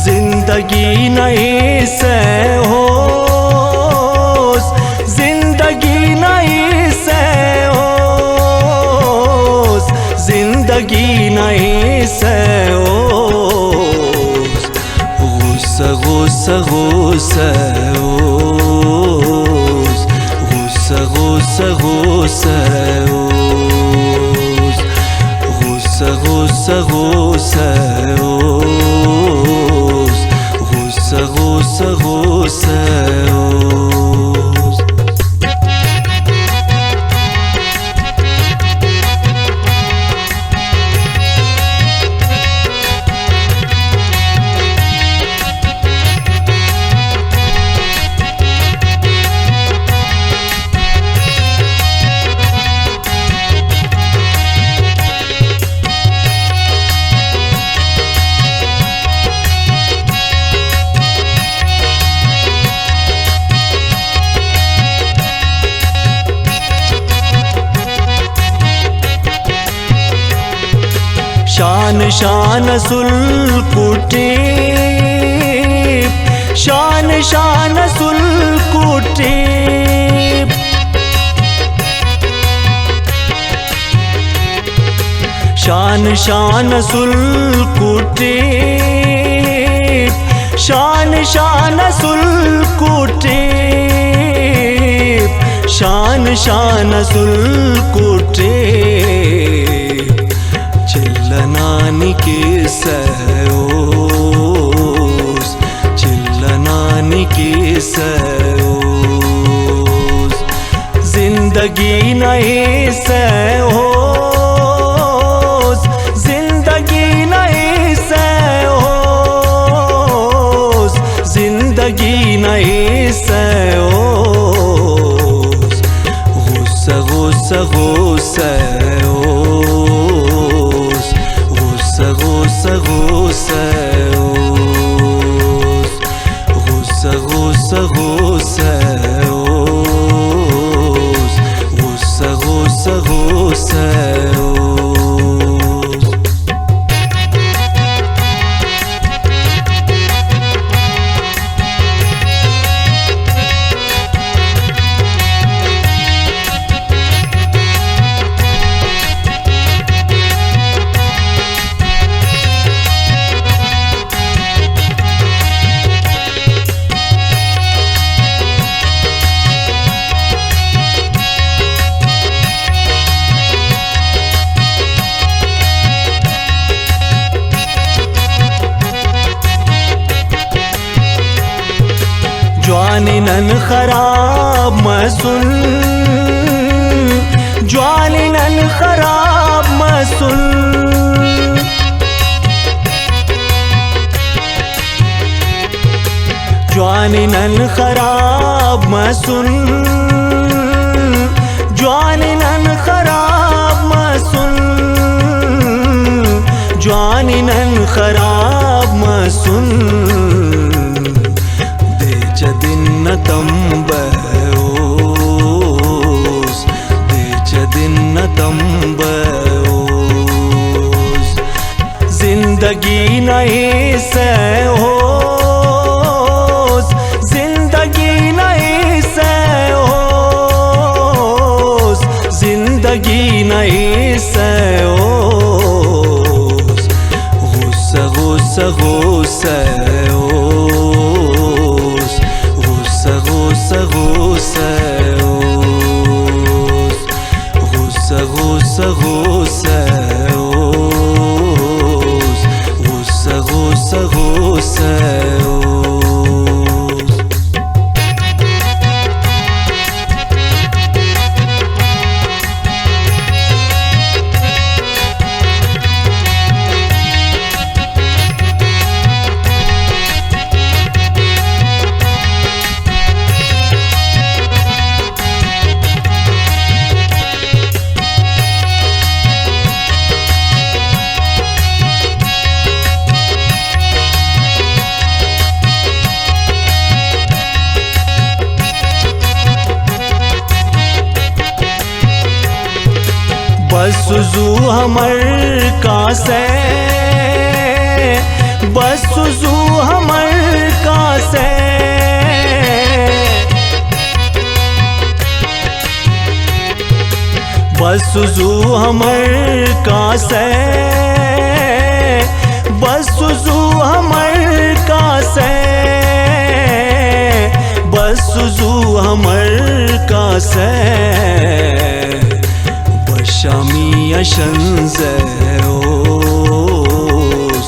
जिंदगी नहीं से होस, जिंदगी नहीं से होस, जिंदगी नहीं से होस। गुस्सा गुस्सा गुस्सा होस, गुस्सा गुस्सा गुस्सा होस, गुस्सा गुस्सा गुस्सा होस, गुस्सा गुस्सा गुस्सा होस। शान शान सुलकुटी, शान शान सुलकुटी, शान शान सुलकुटी, शान शान सुलकुटी, शान शान सुलकुटी। चिल्लनानी की सयोस, चिल्लनानी की सयोस। जिंदगी नहीं से होस, जिंदगी नहीं से होस, जिंदगी नहीं से होस। गुस्सा गुस्सा गुस्सा होस, गुस्सा गुस्सा गुस्सा होस, गुस्सा गुस्सा गुस्सा होस, गुस्सा गुस्सा गुस्सा होस। ज्वानिनन खराब मसुन, ज्वानिनन खराब मसुन, ज्वानिनन खराब मसुन, ज्वानिनन खराब मसुन, ज्वानिनन खराब मसुन। तंबोस देच दिन तंबोस। जिंदगी नहीं से होस, जिंदगी नहीं से होस, जिंदगी नहीं से होस। गुस्सा गुस्सा गुस्सा होस, गुस्सा गुस्सा गुस्सा होस, गुस्सा गुस्सा गुस्सा होस, गुस्सा गुस्सा गुस्सा बसुजू हमर कासे बसुजू हमर कासे बसुजू हमर कासे बसुजू हमर कासे बसुजू हमर कासे बशामी अशंजे ओस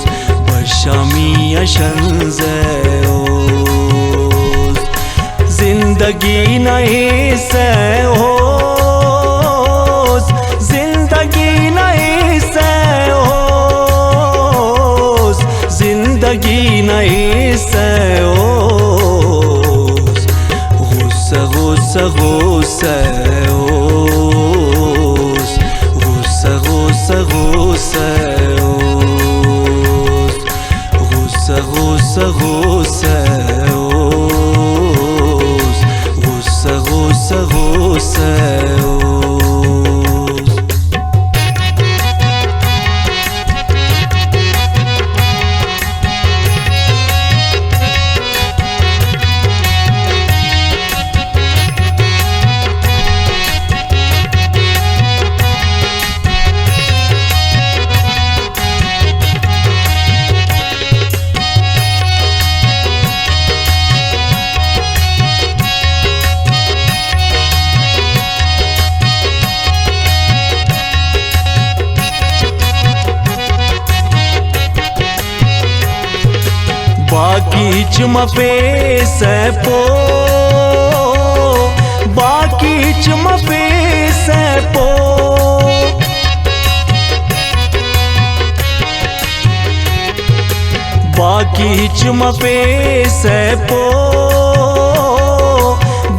बशामी अशंजे ओस जिंदगी नहीं से ओस जिंदगी नहीं से ओस जिंदगी नहीं से ओस गुस्सा गुस्सा गुस्सा ओस गुस्सा गुस्सा गुस्सा ओस गुस्सा गुस्सा गुस्सा ओस गुस्सा गुस्सा गुस्सा ओस बाकी चुमपे सपो बाकी चुमपे सपो बाकी चुमपे सपो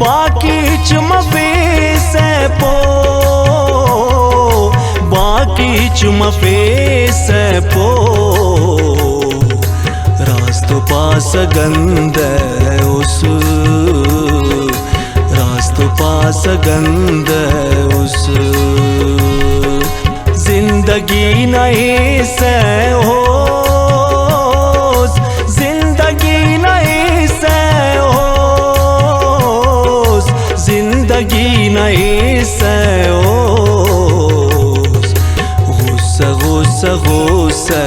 बाकी चुमपे सपो बाकी चुमपे सपो रास्तो पास गंध उस रास्तो पास गंध उस जिंदगी नहीं से होस जिंदगी नहीं से होस जिंदगी नहीं से होस गुस्सा गुस्सा गुस्सा